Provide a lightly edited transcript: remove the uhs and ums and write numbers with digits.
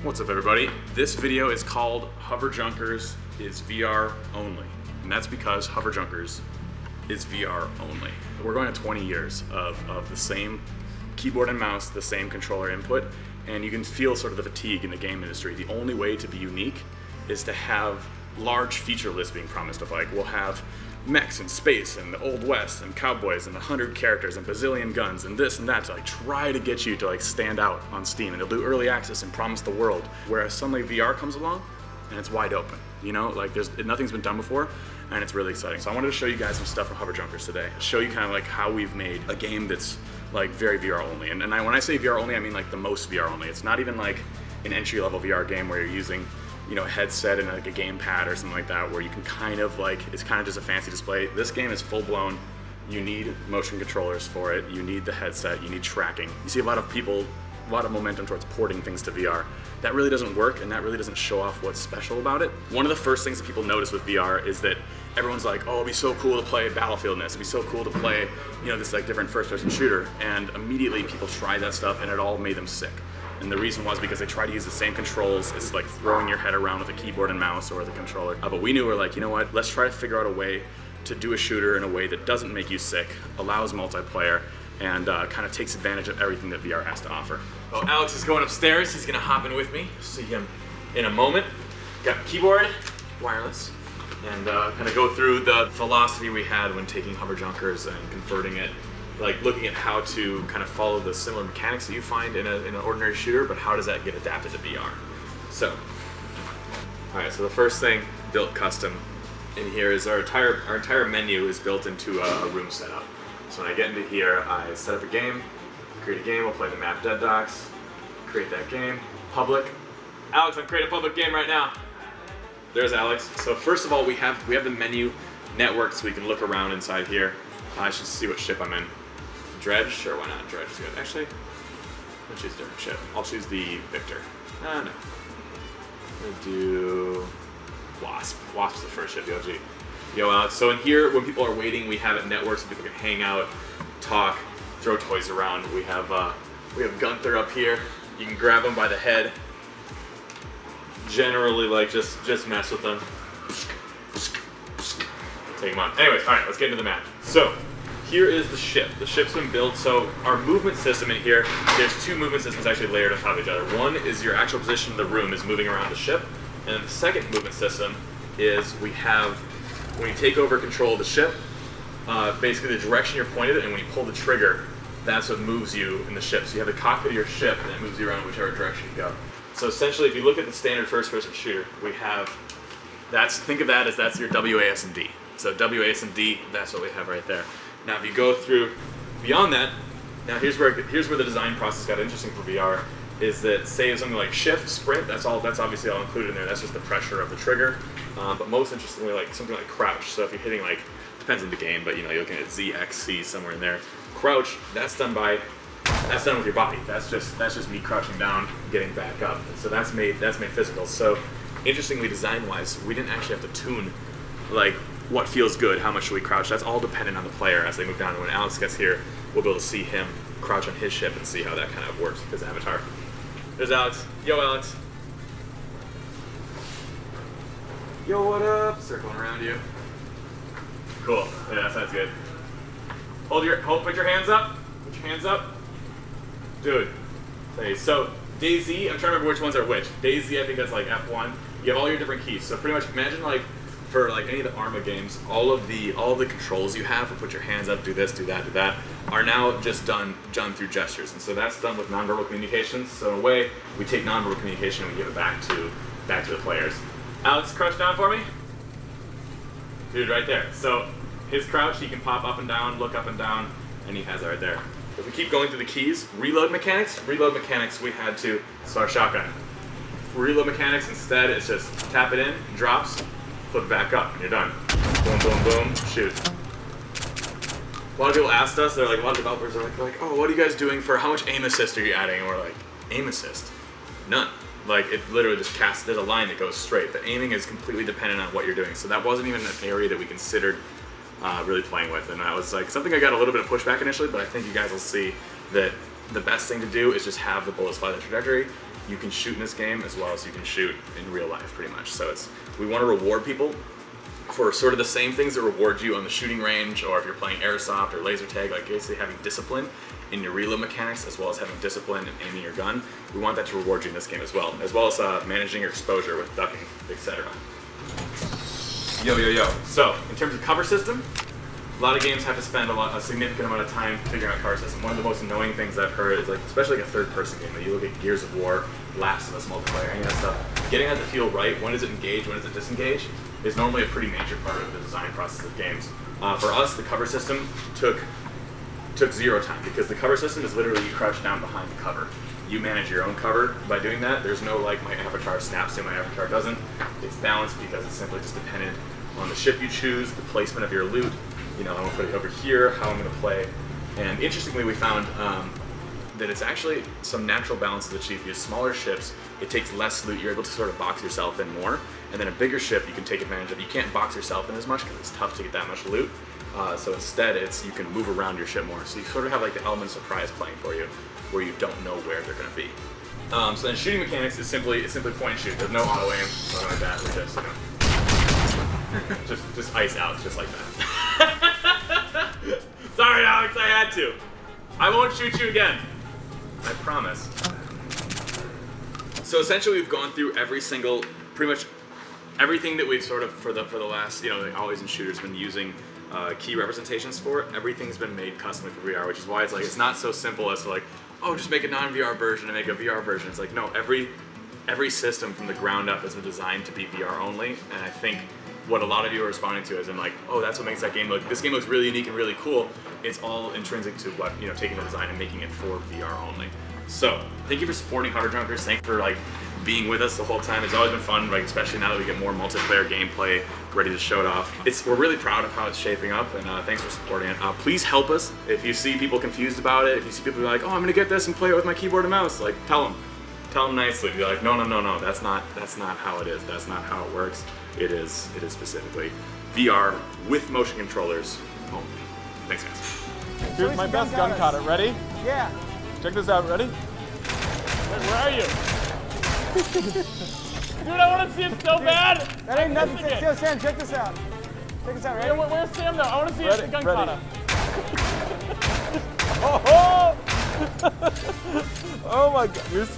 What's up everybody? This video is called Hover Junkers is VR only. And that's because Hover Junkers is VR only. We're going to 20 years of the same keyboard and mouse, the same controller input, and you can feel sort of the fatigue in the game industry. The only way to be unique is to have large feature lists being promised of like, we'll have mechs and space and the Old West and cowboys and 100 characters and bazillion guns and this and that to like try to get you to like stand out on Steam, and they'll do early access and promise the world. Whereas suddenly VR comes along and it's wide open, you know, like nothing's been done before, and it's really exciting. So I wanted to show you guys some stuff from Hover Junkers today. Show you kind of like how we've made a game that's like very VR only. And when I say VR only, I mean like the most VR only. It's not even like an entry-level VR game where you're using, you know, a headset and like a gamepad or something like that, where you can kind of like, it's kind of just a fancy display. This game is full-blown. You need motion controllers for it. You need the headset. You need tracking. You see a lot of people, a lot of momentum towards porting things to VR. That really doesn't work, and that really doesn't show off what's special about it. One of the first things that people notice with VR is that everyone's like, oh, it'd be so cool to play Battlefield in this. It'd be so cool to play, you know, this like different first-person shooter. And immediately people try that stuff, and it all made them sick. And the reason was because they tried to use the same controls. It's like throwing your head around with a keyboard and mouse or the controller. But we knew, we're like, you know what? Let's try to figure out a way to do a shooter in a way that doesn't make you sick, allows multiplayer, and kind of takes advantage of everything that VR has to offer. Oh, Alex is going upstairs. He's gonna hop in with me. See him in a moment. Got keyboard, wireless, and kind of go through the philosophy we had when taking Hover Junkers and converting it, like looking at how to kind of follow the similar mechanics that you find in an ordinary shooter, but how does that get adapted to VR? So, all right, so the first thing, built custom in here is our entire menu is built into a room setup. So when I get into here, I set up a game, create a game, we'll play the map Dead Docks, create that game, public. Alex, I'm creating a public game right now. There's Alex. So first of all, we have the menu network so we can look around inside here. I should see what ship I'm in. Dredge? Sure, why not? Dredge is good. Actually, I'll choose a different ship. I'll choose the Victor. No. I'm gonna do Wasp. Wasp's the first ship, the OG. Yo, Alex. So in here, when people are waiting, we have it networked so people can hang out, talk, throw toys around. We have Gunther up here. You can grab him by the head. Generally, like just mess with them. Take him on. Anyways, all right, let's get into the map. So here is the ship. The ship's been built. So our movement system in here, there's two movement systems actually layered on top of each other. One is your actual position in the room is moving around the ship. And then the second movement system is we have, when you take over control of the ship, basically the direction you're pointed at, and when you pull the trigger, that's what moves you in the ship. So you have the cockpit of your ship, and it moves you around whichever direction you go. So essentially, if you look at the standard first-person shooter, we have, think of that as that's your WASD. So WASD, that's what we have right there. Now if you go through beyond that, now here's where the design process got interesting for VR, is that say something like shift, sprint, that's obviously all included in there, that's just the pressure of the trigger. But most interestingly, like something like crouch. So if you're hitting like, depends on the game, but you know, you're looking at Z, X, C somewhere in there. Crouch, that's done with your body. That's just me crouching down, getting back up. So that's made physical. So interestingly, design-wise, we didn't actually have to tune like what feels good, how much should we crouch. That's all dependent on the player as they move down. And when Alex gets here, we'll be able to see him crouch on his ship and see how that kind of works with his avatar. There's Alex. Yo, Alex. Yo, what up? Circling around you. Cool. Yeah, that sounds good. Put your hands up. Put your hands up. Dude. Okay, so DayZ, I'm trying to remember which ones are which. DayZ, I think that's like F1. You have all your different keys. So pretty much imagine like for like any of the Arma games, all of the controls you have for put your hands up, do this, do that, are now just done through gestures. And so that's done with nonverbal communications. So in a way, we take nonverbal communication and we give it back to the players. Alex, crouch down for me. Dude, right there. So his crouch, he can pop up and down, look up and down, and he has it right there. If we keep going through the keys, reload mechanics, we had to start shotgun. Reload mechanics, instead, it's just tap it in, drops, flip it back up, and you're done. Boom, boom, boom, shoot. A lot of people asked us, a lot of developers are like, oh, what are you guys doing for, how much aim assist are you adding? And we're like, aim assist? None. Like, it literally just casts, there's a line that goes straight. The aiming is completely dependent on what you're doing. So that wasn't even an area that we considered really playing with. And that was like something I got a little bit of pushback initially, but I think you guys will see that the best thing to do is just have the bullets fly the trajectory, you can shoot in this game as well as you can shoot in real life, pretty much. So we want to reward people for sort of the same things that reward you on the shooting range, or if you're playing airsoft or laser tag, like basically having discipline in your reload mechanics as well as having discipline in aiming your gun. We want that to reward you in this game as well as managing your exposure with ducking, etc. Yo. So, in terms of cover system, a lot of games have to spend a significant amount of time figuring out cover system. One of the most annoying things I've heard is, like, especially like a third-person game, like you look at Gears of War, Last of Us multiplayer, any of that stuff, getting that to feel right, when does it engage, when does it disengage, is normally a pretty major part of the design process of games. For us, the cover system took zero time, because the cover system is literally you crouch down behind the cover. You manage your own cover by doing that. There's no like my avatar snaps in, my avatar doesn't. It's balanced because it's simply just dependent on the ship you choose, the placement of your loot, you know, I'm gonna put it over here, how I'm gonna play. And interestingly, we found that it's actually some natural balance is achieved. Because smaller ships, it takes less loot, you're able to sort of box yourself in more. And then a bigger ship you can take advantage of. You can't box yourself in as much because it's tough to get that much loot. So instead, you can move around your ship more. So you sort of have like the element of surprise playing for you, where you don't know where they're going to be. So then shooting mechanics is simply point and shoot. There's no auto aim, something like that. We're just, you know, just ice out, just like that. Sorry, Alex, I had to. I won't shoot you again. I promise. So essentially, we've gone through pretty much everything that we've sort of for the last, you know, like always in shooters been using key representations for. Everything's been made custom for VR, which is why it's not so simple as to like, oh, just make a non-VR version and make a VR version. It's like, no, every system from the ground up has been designed to be VR only, and I think what a lot of you are responding to is, like, oh, that's what makes that game look, this game looks really unique and really cool. It's all intrinsic to what, you know, taking the design and making it for VR only. So, thank you for supporting Hover Junkers. Thank you for like being with us the whole time. It's always been fun, like, especially now that we get more multiplayer gameplay ready to show it off. We're really proud of how it's shaping up, and thanks for supporting it. Please help us if you see people confused about it. If you see people like, oh, I'm gonna get this and play it with my keyboard and mouse, like, tell them nicely. Be like, no, that's not how it is. That's not how it works. It is specifically VR with motion controllers only. Thanks, guys. Here's my best gun kata. Ready? Yeah. Check this out. Ready? Where are you? Dude, I want to see it so bad. That ain't nothing. Yo, Sam, check this out. Check this out, ready? Yeah, where's Sam though? I want to see the gun kata. Oh! Oh my God.